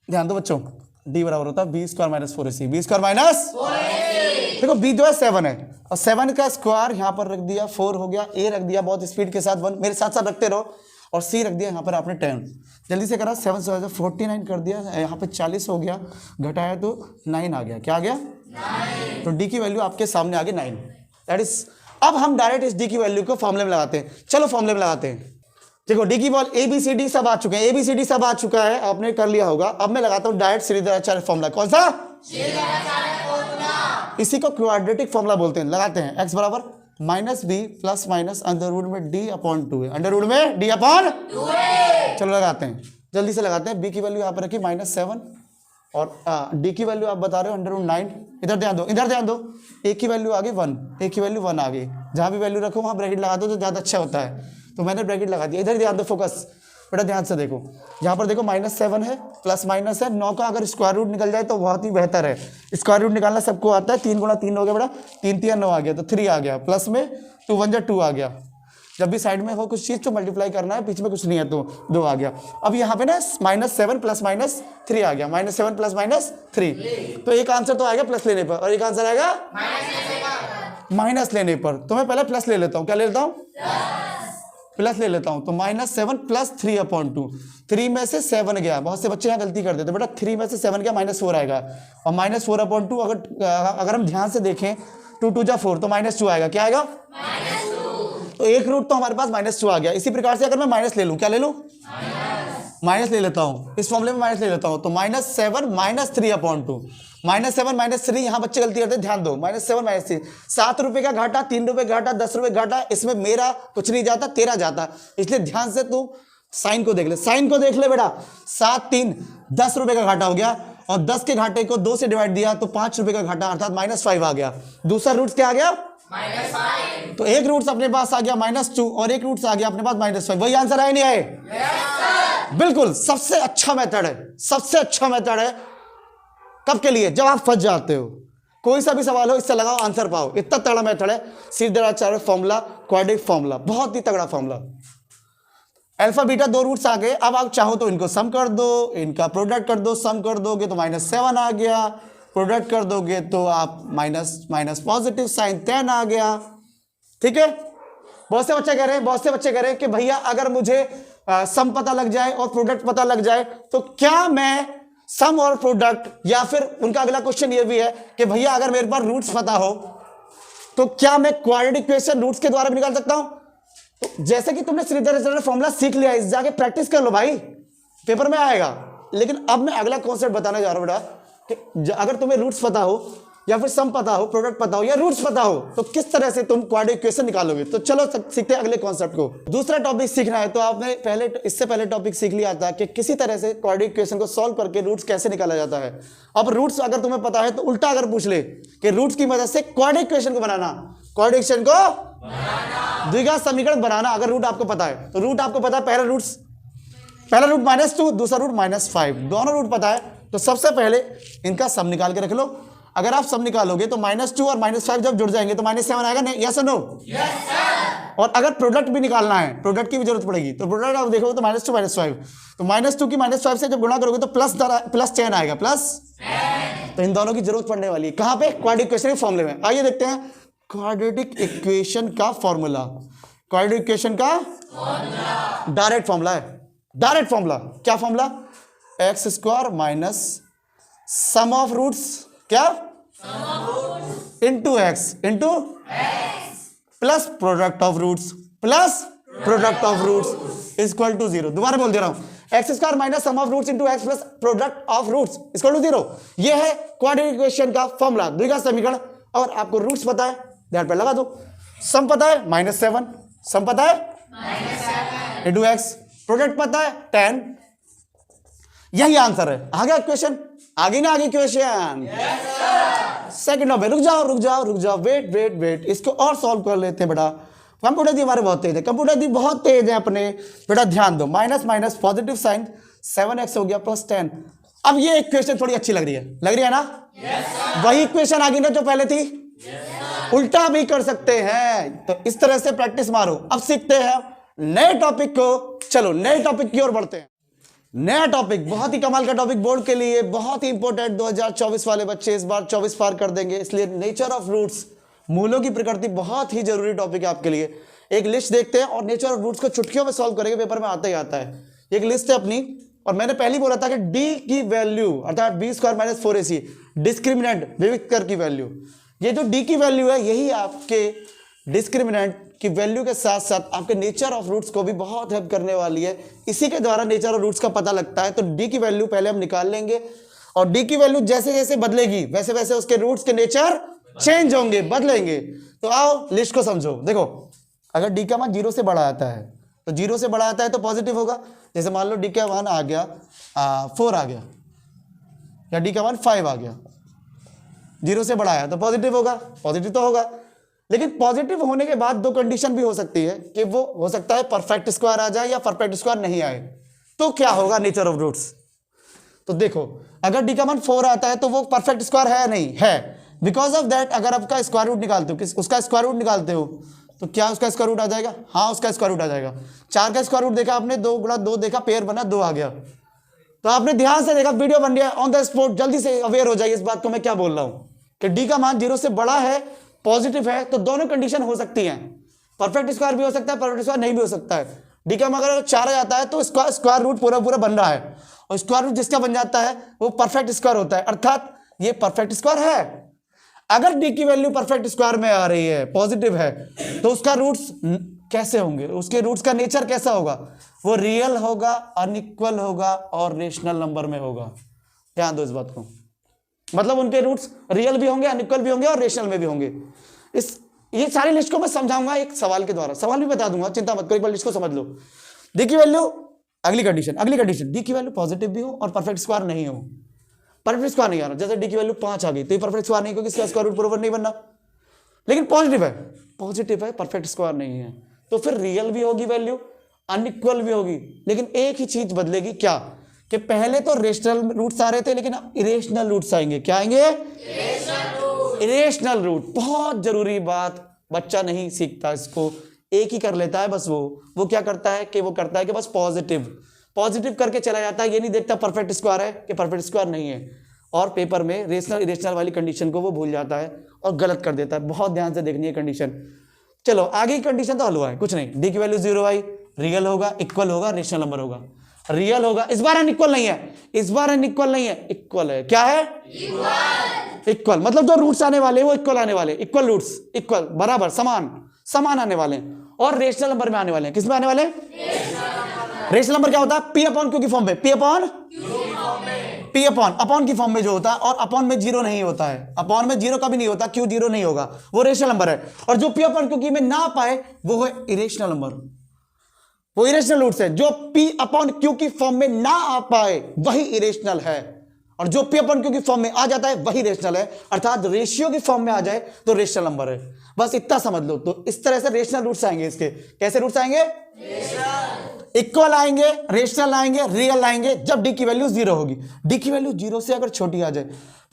ध्यान दो बच्चों, डी बराबर होता है B square minus 4ac, B square minus 4ac। देखो बी जो है 7 है, और 7 का स्क्वायर यहाँ पर रख दिया 4 हो गया, ए रख दिया बहुत स्पीड के साथ 1, मेरे साथ साथ रखते रहो, और सी रख दिया यहाँ पर आपने 10। जल्दी से करा, 7 से 49 कर दिया, यहाँ पे 40 हो गया, घटाया तो 9 आ गया। क्या आ गया? 9। तो डी की वैल्यू आपके सामने आ गई 9। दैट इज, अब हम डायरेक्ट इस डी की वैल्यू को फॉर्मूले में लगाते हैं। चलो फॉर्मूले में लगाते हैं। देखो डी की बॉल ABCD सब आ चुके हैं, ABCD सब आ चुका है, आपने कर लिया होगा। अब मैं लगाता हूं डायरेक्ट श्रीधराचार्य फॉर्मूला। कौन सा? श्रीधराचार्य फॉर्मूला। इसी को क्वाड्रेटिक फॉर्मूला बोलते हैं। लगाते हैं, x बराबर minus B plus minus under root में d upon 2a, under root में डी अपॉन 2a। चलो लगाते हैं, जल्दी से लगाते हैं। बी की वैल्यू यहाँ पर रखी -7, और डी की वैल्यू आप बता रहे हो अंडर रूट 9। इधर ध्यान दो, इधर ध्यान दो, ए की वैल्यू आ गई 1, ए की वैल्यू 1 आ गई। जहां भी वैल्यू रखो वहां ब्रैकेट लगा दो तो ज्यादा अच्छा होता है, तो मैंने ब्रैकेट लगा दिया। इधर ध्यान दो, फोकस बेटा, ध्यान से देखो, यहाँ पर देखो -7 है, प्लस माइनस है, 9 का अगर स्क्वायर रूट निकल जाए तो बहुत ही बेहतर है। स्क्वायर रूट निकालना सबको आता है, 3 गुणा 3 हो गया बेटा, 3 3 9 आ गया, तो 3 आ गया, प्लस में 2 1 जा 2 आ गया। जब भी साइड में हो कुछ चीज तो मल्टीप्लाई करना है, बीच में कुछ नहीं है तो 2 आ गया। अब यहाँ पे ना -7 प्लस -3 आ गया, -7 प्लस -3, तो एक आंसर तो आएगा प्लस लेने पर, और एक आंसर आएगा माइनस लेने पर। तो मैं पहले प्लस ले लेता हूँ, क्या ले लेता हूँ? प्लस ले लेता हूं। तो -7 प्लस 3/2, 3 में से 7 गया। बहुत से बच्चे यहाँ गलती कर देते बेटा, 3 में से 7 गया, -4 आएगा, और -4/2 अगर हम ध्यान से देखें 2 2 जा 4, तो -2 आएगा। क्या आएगा? -2। तो एक रूट तो हमारे पास -2 आ गया। इसी प्रकार से अगर मैं माइनस ले लूं, क्या ले लूं? माइनस ले लेता हूं, इस फॉर्मूले में माइनस ले लेता हूं, तो -7 -3/2, -7 -3, यहाँ बच्चे गलती करते हैं, ध्यान दो, -7 -3, 7 रुपए का घाटा, 3 रुपए घाटा, 10 रुपए घाटा, इसमें मेरा कुछ नहीं जाता, तेरा जाता, इसलिए ध्यान से तू साइन को देख ले, साइन को देख ले बेटा। 7 3 10 रुपए का घाटा हो गया, और 10 के घाटे को 2 से डिवाइड दिया तो 5 रुपए का घाटा, अर्थात -5 आ गया। दूसरा रूट क्या आ गया? -5। तो एक रूट अपने पास आ गया -2, और एक रूट आ गया अपने पास -5। वही आंसर आए नहीं आए? बिल्कुल, सबसे अच्छा मेथड है, सबसे अच्छा मेथड है। कब के लिए? जब आप फंस जाते हो, कोई सा भी सवाल हो इससे लगाओ आंसर पाओ, इतना तगड़ा मेथड है श्रीधराचार्य फॉर्मूला, क्वाड्रेटिक फॉर्मूला, बहुत ही तगड़ा फॉर्मूला। अल्फा बीटा 2 रूट्स आ गए, अब आप चाहो तो इनको सम कर दो, इनका प्रोडक्ट कर दो, सम कर दोगे तो -7 आ गया, प्रोडक्ट कर दोगे तो आप माइनस पॉजिटिव साइन 10 आ गया। ठीक है, बहुत से बच्चे कह रहे हैं कि भैया अगर मुझे सम पता लग जाए और प्रोडक्ट पता लग जाए तो क्या मैं सम और प्रोडक्ट, या फिर उनका अगला क्वेश्चन ये भी है कि भैया अगर मेरे पास रूट्स पता हो तो क्या मैं क्वाड्रेटिक इक्वेशन रूट्स के द्वारा भी निकाल सकता हूं? तो जैसे कि तुमने श्रीधराचार्य फॉर्मूला सीख लिया है, जाके प्रैक्टिस कर लो भाई, पेपर में आएगा। लेकिन अब मैं अगला कॉन्सेप्ट बताने जा रहा हूं बेटा, कि अगर तुम्हें रूट्स पता हो, या फिर सम पता हो, प्रोडक्ट पता हो, या रूट्स पता हो, तो किस तरह से तुम क्वाड्रेटिक इक्वेशन निकालोगे। तो चलो सीखते हैं अगले कॉन्सेप्ट को। दूसरा टॉपिक सीखना है तो आपने इससे पहले टॉपिक सीख लिया था कि किसी तरह से क्वाड्रेटिक इक्वेशन को सॉल्व करके रूट्स कैसे निकाला जाता है। अब रूट्स अगर तुम्हें पता है तो उल्टा अगर पूछ ले कि रूट्स की मदद से क्वाड्रेटिक इक्वेशन को बनाना, क्वाड्रेटिक इक्वेशन को द्विघात समीकरण बनाना, अगर रूट आपको पता है तो। रूट आपको पता है, पहला रूट -2, दूसरा रूट -5, दोनों रूट पता है, तो सबसे पहले इनका सम निकाल के रख लो। अगर आप सम निकालोगे तो -2 और -5 जब जुड़ जाएंगे तो -7 आएगा, यस और नो? Yes sir. और अगर प्रोडक्ट भी निकालना है, प्रोडक्ट की भी जरूरत पड़ेगी, तो प्रोडक्ट आप देखोगे तो -2 -5, तो -2 की -5 से जब गुणा करोगे तो प्लस 10 आएगा, प्लस 10। तो इन दोनों की जरूरत पड़ने वाली है कहां पे? क्वाड्रेटिक इक्वेशन के फॉर्मूले में। आइए देखते हैं क्वाड्रेटिक इक्वेशन का फॉर्मूला। क्वाड्रेटिक इक्वेशन का डायरेक्ट फॉर्मूला है, डायरेक्ट फॉर्मूला। क्या formula? x² minus sum of roots, क्या? Into x into plus product of roots, plus product of roots equal to 0। दोबारा बोल दे रहा हूं, x² minus sum of roots into x plus product of roots equal to 0। यह है quadratic equation का formula, द्विघात समीकरण। और आपको रूट्स पता है, ध्यान पे लगा दो। सम पता है -7, सम पता है इंटू एक्स, प्रोडक्ट पता है 10। यही आंसर है। आ गया इक्वेशन? आगे ना आगे इक्वेशन? सेकंड ऑफ, रुक जाओ, वेट, इसको और सॉल्व कर लेते हैं बेटा। कंप्यूटर दी हमारे बहुत तेज है, कंप्यूटर दी बहुत तेज है अपने। बेटा ध्यान दो, minus minus positive sign, 7x हो गया प्लस 10। अब ये इक्वेशन थोड़ी अच्छी लग रही है ना? वही इक्वेशन आ गई ना जो पहले थी। उल्टा भी कर सकते हैं, तो इस तरह से प्रैक्टिस मारो। अब सीखते हैं नए टॉपिक को। चलो नए टॉपिक की ओर बढ़ते हैं। नया टॉपिक, बहुत ही कमाल का टॉपिक, बोर्ड के लिए बहुत ही इंपॉर्टेंट। 2024 वाले बच्चे इस बार 24 पार कर देंगे, इसलिए नेचर ऑफ रूट्स, मूलों की प्रकृति, बहुत ही जरूरी टॉपिक है आपके लिए। एक लिस्ट देखते हैं और नेचर ऑफ रूट्स को चुटकियों में सॉल्व करेंगे, पेपर में आता ही आता है। एक लिस्ट है अपनी, और मैंने पहले ही बोला था कि डी की वैल्यू अर्थात b² - 4ac डिस्क्रिमिनेंट, विविक्त कर की वैल्यू, ये जो डी की वैल्यू है यही आपके डिस्क्रिमिनेंट की वैल्यू के साथ साथ आपके नेचर ऑफ रूट्स को भी बहुत हेल्प करने वाली है। इसी के द्वारा नेचर ऑफ रूट्स का पता लगता है। तो डी की वैल्यू पहले हम निकाल लेंगे, और डी की वैल्यू जैसे जैसे बदलेगी वैसे वैसे उसके रूट्स के नेचर चेंज होंगे, बदलेंगे। तो आओ लिस्ट को समझो। देखो, अगर डी का मान 0 से बड़ा आता है तो 0 से बड़ा आता है तो पॉजिटिव होगा। जैसे मान लो डी का मान आ गया 4 आ गया, या डी का मान 5 आ गया, 0 से बड़ा आया तो पॉजिटिव होगा, पॉजिटिव तो होगा। लेकिन पॉजिटिव होने के बाद दो कंडीशन भी हो सकती है कि वो हो सकता है परफेक्ट स्क्वायर आ जाए या परफेक्ट स्क्वायर नहीं आए। तो क्या होगा नेचर ऑफ रूट्स? तो देखो, अगर डी का मान 4 आता है तो वो परफेक्ट स्क्वायर है नहीं है। बिकॉज ऑफ दैट अगर आपका स्क्वायर रूट निकालते हो, उसका स्क्वायर रूट निकालते हो, तो क्या उसका स्क्वायर रूट आ जाएगा? हाँ, उसका स्क्वायर रूट आ जाएगा। 4 का स्क्वायर रूट देखा आपने, 2 गुणा 2 देखा, पेयर बना, 2 आ गया। तो आपने ध्यान से देखा, वीडियो बन गया, ऑन द स्पॉट जल्दी से अवेयर हो जाइए इस बात को मैं क्या बोल रहा हूं कि डी का मान 0 से बड़ा है, पॉजिटिव है, तो दोनों कंडीशन हो सकती हैं। परफेक्ट स्क्वायर भी हो सकता है, परफेक्ट स्क्वायर नहीं भी हो सकता है। डी का मान अगर 4 आ जाता है तो स्क्वायर रूट पूरा पूरा बन रहा है, और स्क्वायर रूट जिसका बन जाता है वो परफेक्ट स्क्वायर होता है, अर्थात ये परफेक्ट स्क्वायर है। अगर डी की वैल्यू परफेक्ट स्क्वायर में आ रही है, पॉजिटिव है, तो उसका रूट्स कैसे होंगे? उसके रूट्स का नेचर कैसा होगा? वो रियल होगा, अनइक्वल होगा और रेशनल नंबर में होगा। ध्यान दो इस बात को, मतलब उनके रूट्स रियल भी होंगे, अनइक्वल भी होंगे और रेशनल में भी होंगे। ये सारी लिस्ट को मैं समझाऊंगा एक सवाल के द्वारा, सवाल भी बता दूंगा, चिंता मत करो, एक बार लिस्ट को समझ लो। डी की वैल्यू, अगली कंडीशन डी की वैल्यू पॉजिटिव भी हो और परफेक्ट स्क्वायर नहीं हो। परफेक्ट स्क्वायर नहीं आ रहा, जैसे डी की वैल्यू 5 आ गई तो ये परफेक्ट स्क्वायर नहीं, क्योंकि इसका स्क्वायर रूट बराबर नहीं बनना। लेकिन पॉजिटिव है, परफेक्ट स्क्वायर नहीं है, तो फिर रियल भी होगी वैल्यू, अनइक्वल भी होगी। लेकिन एक ही चीज बदलेगी, क्या? कि पहले तो रेशनल रूट्स आ रहे थे, लेकिन अब इरेशनल रूट्स आएंगे। क्या आएंगे? Irrational root. बहुत जरूरी बात, बच्चा नहीं सीखता इसको, एक ही कर लेता है बस। वो क्या करता है कि वो करता है कि बस पॉजिटिव करके चला जाता है, ये नहीं देखता परफेक्ट स्क्वायर है कि परफेक्ट स्क्वायर नहीं है, और पेपर में रेशनल इरेशनल वाली कंडीशन को वो भूल जाता है और गलत कर देता है। बहुत ध्यान से देखनी है कंडीशन। चलो आगे की कंडीशन तो हल हुआ है, कुछ नहीं। डी की वैल्यू 0 आई, रियल होगा, इक्वल होगा, रेशनल नंबर होगा। रियल होगा, इस बार अनइक्वल नहीं है, इक्वल है। क्या है? इक्वल मतलब जो रूट्स आने वाले वो इक्वल आने वाले, इक्वल रूट्स, इक्वल बराबर समान आने वाले हैं, और रेशनल नंबर में आने वाले हैं। किस में आने वाले? रेशनल नंबर क्या होता है? पी अपॉन क्यू की फॉर्म में, पी अपॉन की फॉर्म में जो होता है, और अपॉन में 0 नहीं होता है, अपॉन में 0 कभी नहीं होता, क्यू 0 नहीं होगा, वो रेशनल नंबर है। और जो पी अपॉन क्यू की में ना पाए वो है इरेशनल नंबर, वो इरेशनल रूट्स है। जो पी अपॉन क्यू की फॉर्म में ना आ पाए वही इरेशनल है, और जो पी अपॉन क्यू की फॉर्म में आ जाता है वही रेशनल है, अर्थात रेशियो की फॉर्म में आ जाए तो रेशनल नंबर है। बस इतना समझ लो। तो इस तरह से रेशनल रूट्स आएंगे इसके। कैसे रूट्स आएंगे? इक्वल आएंगे, रेशनल आएंगे, रियल आएंगे जब डी की वैल्यू 0 होगी। डी की वैल्यू 0 से अगर छोटी आ जाए,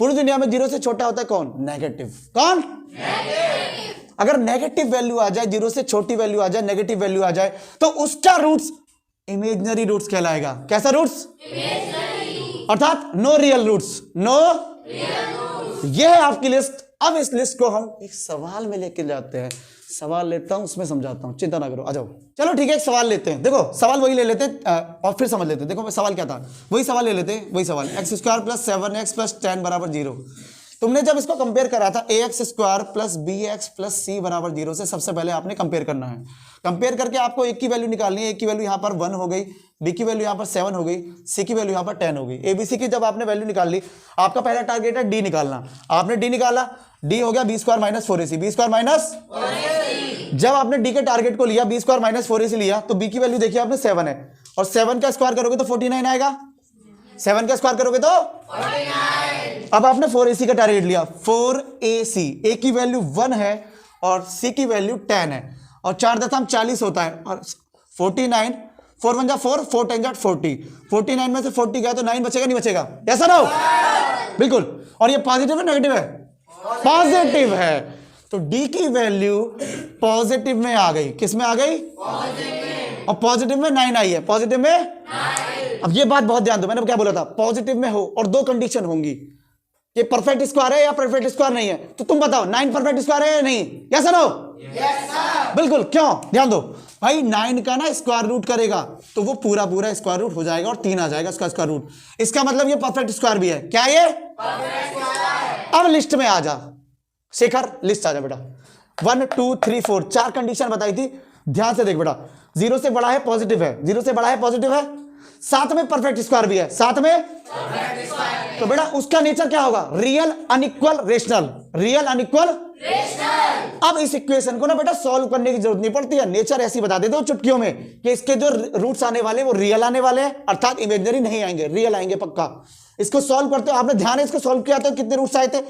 पूरी दुनिया में 0 से छोटा होता है कौन? नेगेटिव। कौन? अगर नेगेटिव वैल्यू आ जाए, जीरो से छोटी वैल्यू आ जाए, नेगेटिव वैल्यू आ जाए, तो उसका रूट्स इमेजिनरी रूट्स कहलाएगा। कैसा रूट्स? अर्थात नो रियल रूट्स, नो ये है आपकी लिस्ट। अब इस लिस्ट को हम एक सवाल में लेके जाते हैं। सवाल लेता हूं, उसमें समझाता हूं, चिंता ना करो, आ जाओ। चलो ठीक है, एक सवाल लेते हैं। देखो सवाल वही ले लेते हैं और फिर समझ लेते हैं। देखो सवाल क्या था, वही सवाल ले लेते हैं, वही सवाल। X square plus 7x plus 10 बराबर 0। तुमने जब इसको कंपेयर करा था ax square plus b x plus c बराबर 0 से, सबसे पहले आपने कंपेयर करना है। कंपेयर करके आपको एक की वैल्यू निकालनी है। एक की वैल्यू यहाँ पर 1 हो गई, बी की वैल्यू यहाँ पर 7 हो गई, सी की वैल्यू यहाँ पर 10 हो गई। एबीसी की जब आपने वैल्यू निकाल ली, आपका पहला टारगेट है डी निकालना। आपने डी निकाला, डी हो गया B square minus 4ac, B square minus. जब आपने डी के टारगेट को लिया, बी स्क्वायर माइनस 4ac लिया, तो बी की वैल्यू देखिए आपने 7 है, और 7 का स्क्वायर करोगे तो 49 आएगा। 7 का स्क्वायर करोगे तो 49। अब आपने 4ac का टारगेट लिया, 4ac, ए की वैल्यू 1 है और सी की वैल्यू 10 है, और 4 दशम 40 होता है, और 49, 4 1 जा 4, 4 10 जा 40, 49 में से 40 गया तो 9 बचेगा, नहीं बचेगा? ऐसा ना हो? बिल्कुल। और ये पॉजिटिव है नेगेटिव है? पॉजिटिव है। तो डी की वैल्यू पॉजिटिव में आ गई। किस में आ गई? और पॉजिटिव में 9 आई है। पॉजिटिव में 9। अब ये बात बहुत ध्यान दो, मैंने क्या बोला था, पॉजिटिव में हो और दो कंडीशन होंगी, ये परफेक्ट स्क्वायर है या परफेक्ट स्क्वायर नहीं है। तो तुम बताओ 9 परफेक्ट स्क्वायर है या नहीं? Yes no? Yes sir. बिल्कुल। क्यों? ध्यान दो भाई, 9 का ना स्क्वायर रूट करेगा तो वो पूरा पूरा स्क्वायर रूट हो जाएगा और 3 आ जाएगा इसका स्क्वायर रूट। इसका मतलब ये परफेक्ट स्क्वायर भी है। क्या ये परफेक्ट स्क्वायर? अब लिस्ट में आ जा शेखर, लिस्ट आ जा बेटा। 1 2 3 4 4 कंडीशन बताई थी, ध्यान से देख बेटा। 0 से बड़ा है पॉजिटिव है, 0 से बड़ा है पॉजिटिव है, साथ में परफेक्ट स्क्वायर भी है, साथ में परफेक्ट स्क्वायर। तो बेटा उसका नेचर क्या होगा? Real unequal rational, real unequal rational. अब इस इक्वेशन को ना बेटा सॉल्व करने की जरूरत नहीं पड़ती है, नेचर ऐसी बता देते हो चुटकियों में कि इसके जो रूट्स आने वाले वो रियल आने वाले हैं, अर्थात इमेजिनरी नहीं आएंगे, रियल आएंगे पक्का। इसको सॉल्व करते हो, आपने ध्यान है इसको सॉल्व किया था, कितने रूट्स आए थे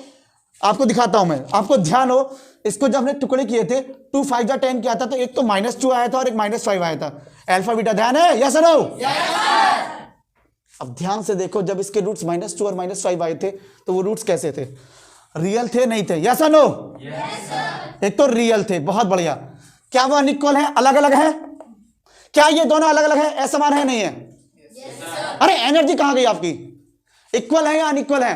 आपको दिखाता हूं मैं, आपको ध्यान हो। इसको जब हमने टुकड़े किए थे 2 5 जा 10 किया था, तो एक तो -2 आया था और एक -5 आया था। अल्फा बीटा ध्यान है? Yes no? यस। अब ध्यान से देखो, जब इसके रूट्स -2 और -5 आए थे तो वो रूट्स कैसे थे? रियल थे नहीं थे? Yes no? यस। एक तो रियल थे, बहुत बढ़िया। क्या वो अनइक्वल है, अलग अलग है? क्या ये दोनों अलग अलग है, असमान है नहीं है? yes, अरे एनर्जी कहां गई आपकी? इक्वल है या अनइक्वल है?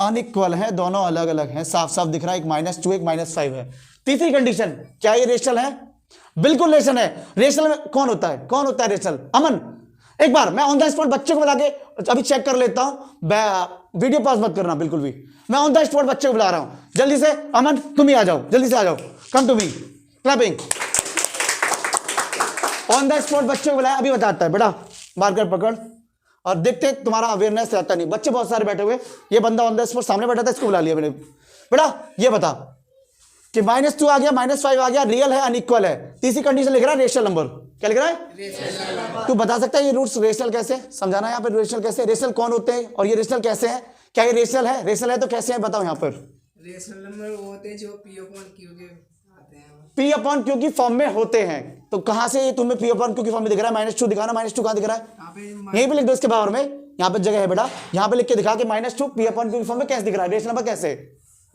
अनइक्वल है, दोनों अलग अलग हैं, साफ साफ दिख रहा है। एक -2 एक -5 है। तीसरी कंडीशन, क्या ये रेशनल है? बिल्कुल रेशनल है। रेशनल में कौन होता है, कौन होता है रेशनल? अमन, एक बार मैं ऑन द स्पॉट बच्चे को बुला के अभी चेक कर लेता हूं, वीडियो पॉज मत करना बिल्कुल भी। मैं ऑन द स्पॉट बच्चे को बुला रहा हूं, जल्दी से अमन तुम ही आ जाओ, जल्दी से आ जाओ, come to me, clapping. On the spot बच्चे को बुलाया, अभी बताता है बेटा, मार्कर पकड़ और देखते तुम्हारा अवेयरनेस रहता नहीं। बच्चे बहुत सारे बैठे हुए, ये बंदा ऑन द स्पॉट सामने बैठा था, इसको बुला लिया मैंने। बेटा ये बता कि -2 आ गया, -5 आ गया, रियल है अनइक्वल है। तीसरी कंडीशन लिख रहा है रेशनल नंबर। क्या लिख रहा है? तू बता सकता है ये रूट्स रेशनल कैसे? समझाना यहाँ पर रेशनल कैसे, रेशनल कौन होते हैं और ये रेशनल कैसे है? क्या ये रेशनल है? रेशनल है तो कैसे है बताओ यहाँ पर। रेशनल नंबर वो होते हैं जो P/Q के आते हैं, P/Q की फॉर्म में होते हैं। तो कहां से तुम्हें P/Q की फॉर्म में दिख रहा है? -2 दिखाना, -2 कहां दिख रहा है? यहीं पे लिख दो इसके बाहर में, यहाँ पे जगह है बेटा, यहाँ पे लिख के दिखा कि -2 P/Q की फॉर्म में कैसे दिख रहा है? रेशनल नंबर कैसे?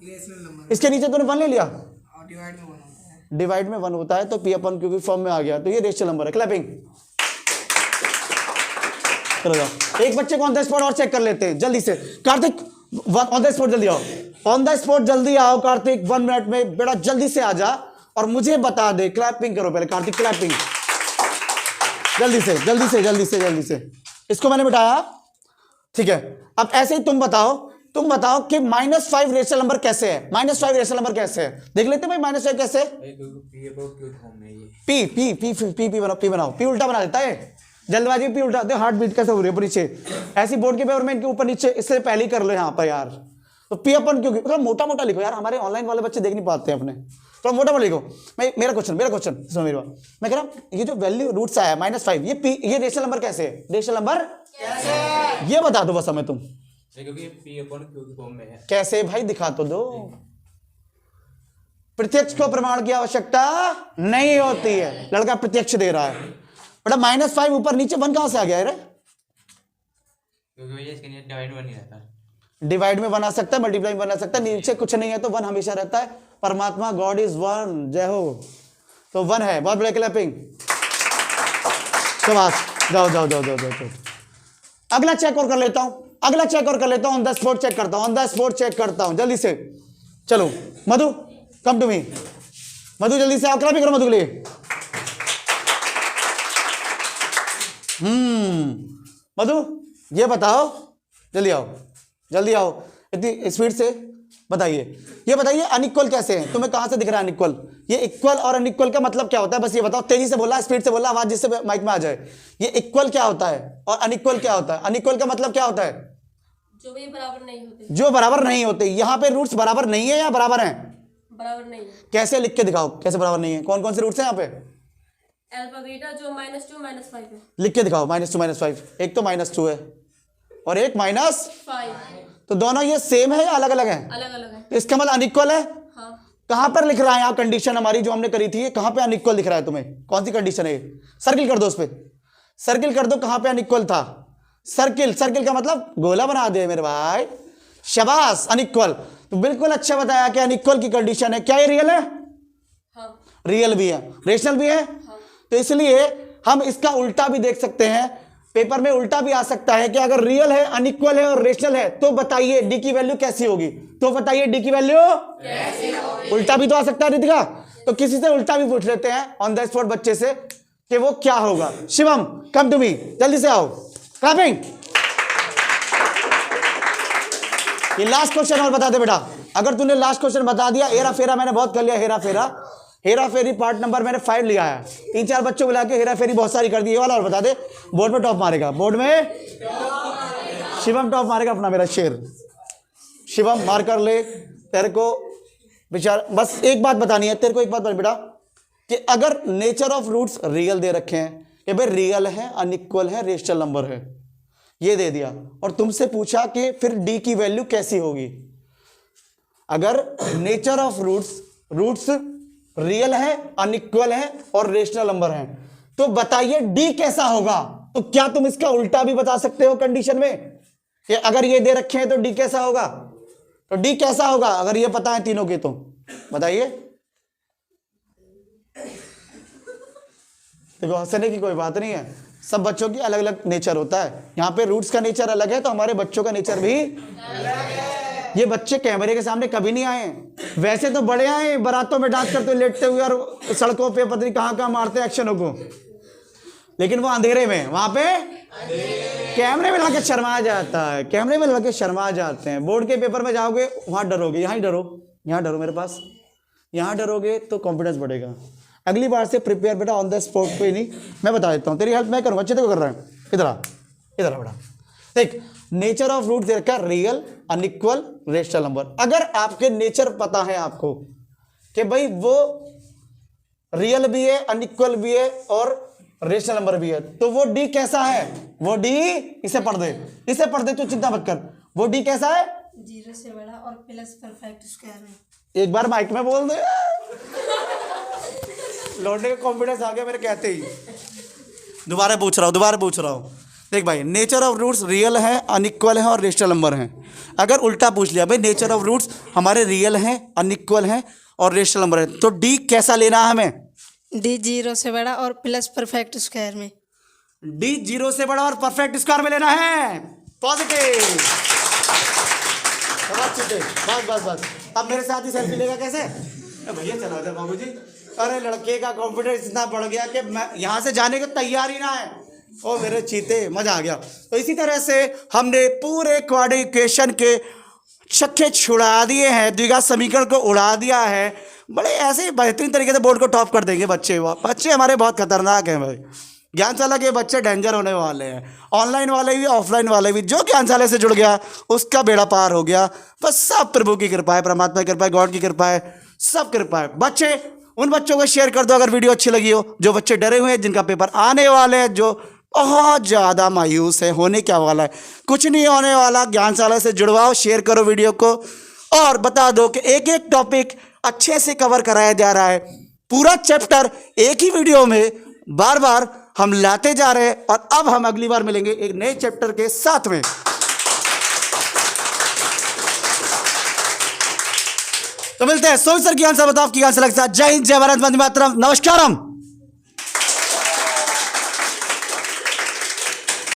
रेशनल नंबर इसके नीचे तूने 1 ले लिया, और डिवाइड में 1 होता है, डिवाइड में 1 होता है, तो P/Q की फॉर्म में आ गया, तो ये रेशनल नंबर है। क्लैपिंग। चलो जाओ, एक बच्चे को ऑन द स्पॉट और चेक कर लेते हैं जल्दी से। कार्तिक ऑन द स्पॉट जल्दी आओ, ऑन द स्पॉट जल्दी आओ कार्तिक, 1 मिनट में बेटा जल्दी से आ जा और मुझे बता दे। क्लैपिंग करो पहले कार्तिक, क्लैपिंग जल्दी से जल्दी से जल्दी से जल्दी से। इसको मैंने बिठाया, ठीक है। अब ऐसे ही तुम बताओ कि -5 रेशनल नंबर कैसे है? -5 रेशनल नंबर कैसे है देख लेते हैं भाई। -5 कैसे? P P P P P बनाओ, पी बनाओ, पी उल्टा बना देता है, जल्दबाजी पी उल्टा। हार्ट बीट कैसे हो रही है ऊपर नीचे, ऐसी बोर्ड के पेपर में इनके ऊपर नीचे, इससे पहले ही कर लो यहाँ पर यार। तो P/Q थोड़ा मोटा मोटा लिखो यार, हमारे ऑनलाइन वाले बच्चे देख नहीं पाते हैं अपने, थोड़ा मोटा मोटा लिखो। मेरा क्वेश्चन सुनो मेरी बात, मैं कह रहा हूँ ये जो वैल्यू रूट्स आया -5, ये रेशनल नंबर कैसे है? रेशनल नंबर कैसे ये बता दो बस हमें तुम, क्योंकि P/Q की फॉर्म में है। कैसे भाई दिखा तो दो। प्रत्यक्ष को प्रमाण की आवश्यकता नहीं होती है, लड़का प्रत्यक्ष दे रहा है। बेटा -5 ऊपर नीचे 1 कहां से आ गया रे? क्योंकि इसके नीचे डिवाइड में नहीं रहता, डिवाइड में बना सकता है, मल्टीप्लाई में बना सकता है, नीचे कुछ नहीं है तो 1 हमेशा रहता है। परमात्मा गॉड इज वन, जय हो। तो वन है, बहुत बड़े क्लैपिंग, शाबाश। जाओ जाओ जाओ जाओ जाओ। अगला चेक और कर लेता हूं, अगला चेक और कर लेता हूं, ऑन द स्पॉट चेक करता हूं, ऑन द स्पॉट चेक करता हूं जल्दी से। चलो मधु कम टू मी, मधु जल्दी से आओ, क्लैपिंग करो मधु के लिए। मधु ये बताओ, जल्दी आओ, जल्दी आओ, इतनी स्पीड से बताइए, ये बताइए अनइक्वल कैसे हैं, तुम्हें कहां से दिख रहा है अनइक्वल? ये इक्वल और अनइक्वल का मतलब क्या होता है, बस ये बताओ। तेजी से बोला, स्पीड से बोला, आवाज जिससे माइक में आ जाए। ये इक्वल क्या होता है और अनइक्वल क्या होता है? अनइक्वल का मतलब क्या होता है? जो भी बराबर नहीं होते। जो बराबर नहीं होते। यहाँ पे रूट्स बराबर नहीं है या बराबर हैं? बराबर नहीं है। कैसे लिख के दिखाओ, कैसे बराबर नहीं है? कौन कौन से रूट्स हैं यहाँ पे? अल्फा बीटा जो -2 -5 है। लिख के दिखाओ, -2 -5। एक तो -2 है और एक -5। तो दोनों ये सेम है या अलग अलग है? अलग अलग है। तो इसका मतलब अनइक्वल है। हाँ। कहां पर लिख रहा है यहाँ कंडीशन हमारी जो हमने करी थी, कहां पे अनइक्वल दिख रहा है तुम्हें? कौन सी कंडीशन है? सर्किल कर दो, उस पे सर्किल कर दो, कहां पे अनइक्वल था? सर्किल, सर्किल का मतलब गोला बना दे मेरे भाई, शाबाश। अनइक्वल, तो बिल्कुल अच्छा बताया कि अनइक्वल की कंडीशन है। क्या ये रियल है? हाँ। रियल भी है, रेशनल भी है। हाँ। तो इसलिए हम इसका उल्टा भी देख सकते हैं, पेपर में उल्टा भी आ सकता है कि अगर रियल है, अनइक्वल है और रेशनल है तो बताइए डी की वैल्यू कैसी होगी? तो बताइए डी की वैल्यू कैसी होगी? उल्टा भी तो आ सकता है रितिका, तो किसी से उल्टा भी पूछ लेते हैं ऑन द स्पॉट बच्चे से कि वो क्या होगा। शिवम कम टू मी, जल्दी से आओ, क्लैपिंग। ये लास्ट क्वेश्चन और बता दे बेटा, अगर तूने लास्ट क्वेश्चन बता दिया, हेरा फेरा मैंने बहुत कर लिया, हेरा फेरा, हेरा फेरी पार्ट नंबर मैंने 5 लिया है। 3-4 बच्चों बुला के हेरा फेरी बहुत सारी कर दी। ये वाला और बता दे, बोर्ड में टॉप मारेगा, बोर्ड में शिवम टॉप मारेगा, अपना मेरा शेर। शिवम मार कर ले, तेरे को विचार, बस एक बात बतानी है तेरे को, एक बात बता बेटा कि अगर नेचर ऑफ रूट्स रियल दे रखे हैं कि भाई रियल है, अनइक्वल है, रेशनल नंबर है, ये दे दिया और तुमसे पूछा कि फिर डी की वैल्यू कैसी होगी? अगर नेचर ऑफ रूट्स रियल है, अनइक्वल है और रेशनल नंबर है, तो बताइए डी कैसा होगा? तो क्या तुम इसका उल्टा भी बता सकते हो कंडीशन में कि अगर ये दे रखे हैं तो डी कैसा होगा? तो डी कैसा होगा अगर ये पता है तीनों के? तो बताइए। देखो हंसने की कोई बात नहीं है, सब बच्चों की अलग अलग नेचर होता है। यहाँ पे रूट्स का नेचर अलग है तो हमारे बच्चों का नेचर भी ये बच्चे कैमरे के सामने कभी नहीं आए, वैसे तो बड़े आए, बारातों में डांस करते लेटते हुए और सड़कों पे पता नहीं कहाँ कहाँ मारते एक्शनों को, लेकिन वो अंधेरे में, वहां पे कैमरे में लगा के शर्मा जाता है, कैमरे में लगा के शर्मा जाते हैं। बोर्ड के पेपर में जाओगे वहां डरोगे, यहाँ ही डरो, यहाँ डरो मेरे पास, यहाँ डरोगे तो कॉन्फिडेंस बढ़ेगा। अगली बार से प्रिपेयर बेटा, ऑन द स्पॉट पे नहीं, मैं बता देता हूँ, तेरी हेल्प मैं करूँगा, अच्छे को कर रहा है। इधर आ, इधर आ बेटा, देख नेचर ऑफ रूट दे रखा है, रियल, अनइक्वल, रेशनल नंबर। अगर आपके नेचर पता है आपको कि भाई वो रियल भी है, अनइक्वल भी है और रेशनल नंबर भी है, तो वो डी कैसा है? वो डी, इसे पढ़ दे, इसे पढ़ दे, तू चिंता मत कर, वो डी कैसा है? 0 से बड़ा और प्लस परफेक्ट स्क्वायर में। एक बार माइक में बोल दे, लौटने का कॉन्फिडेंस आ गया मेरे कहते ही। दोबारा पूछ रहा हूँ, देख भाई नेचर ऑफ रूट्स रियल है, अनइक्वल है और रेशनल नंबर है। अगर उल्टा पूछ लिया भाई नेचर ऑफ रूट्स हमारे रियल हैं, अनइक्वल हैं और रेशनल नंबर है, तो डी कैसा लेना है हमें? डी 0 से बड़ा और प्लस परफेक्ट स्क्वायर में। डी 0 से बड़ा और परफेक्ट स्क्वायर में लेना है, पॉजिटिव। बस अब मेरे साथ ही सेल्फी लेगा कैसे? भैया चला जाए बाबू जी। अरे लड़के का कॉन्फिडेंस इतना बढ़ गया कि मैं यहाँ से जाने को तैयार ही ना है। ओ मेरे चीते, मजा आ गया। तो इसी तरह से हमने पूरे क्वाड्रेटिक इक्वेशन के छक्के छुड़ा दिए हैं, द्विघात समीकरण को उड़ा दिया है। बड़े ऐसे बेहतरीन तरीके से बोर्ड को टॉप कर देंगे बच्चे। बच्चे हमारे बहुत खतरनाक हैं भाई, ज्ञानशाला के बच्चे डेंजर होने वाले हैं। ऑनलाइन वाले भी, ऑफलाइन वाले भी, जो ज्ञानशाला से जुड़ गया उसका बेड़ा पार हो गया। बस सब प्रभु की कृपा है, परमात्मा की कृपा है, गॉड की कृपा है, सब कृपा है। बच्चे, उन बच्चों को शेयर कर दो अगर वीडियो अच्छी लगी हो, जो बच्चे डरे हुए हैं, जिनका पेपर आने वाले हैं, जो बहुत ज़्यादा मायूस है। होने क्या वाला है, कुछ नहीं होने वाला। ज्ञानशाला से जुड़वाओ, शेयर करो वीडियो को और बता दो कि एक एक टॉपिक अच्छे से कवर कराया जा रहा है। पूरा चैप्टर एक ही वीडियो में बार बार हम लाते जा रहे हैं। और अब हम अगली बार मिलेंगे एक नए चैप्टर के साथ में। तो मिलते हैं सोई सर की आंसर बताओ आपकी आंसर लगता है। जय हिंद, जय भारत, वंदे मातरम, नमस्कारम।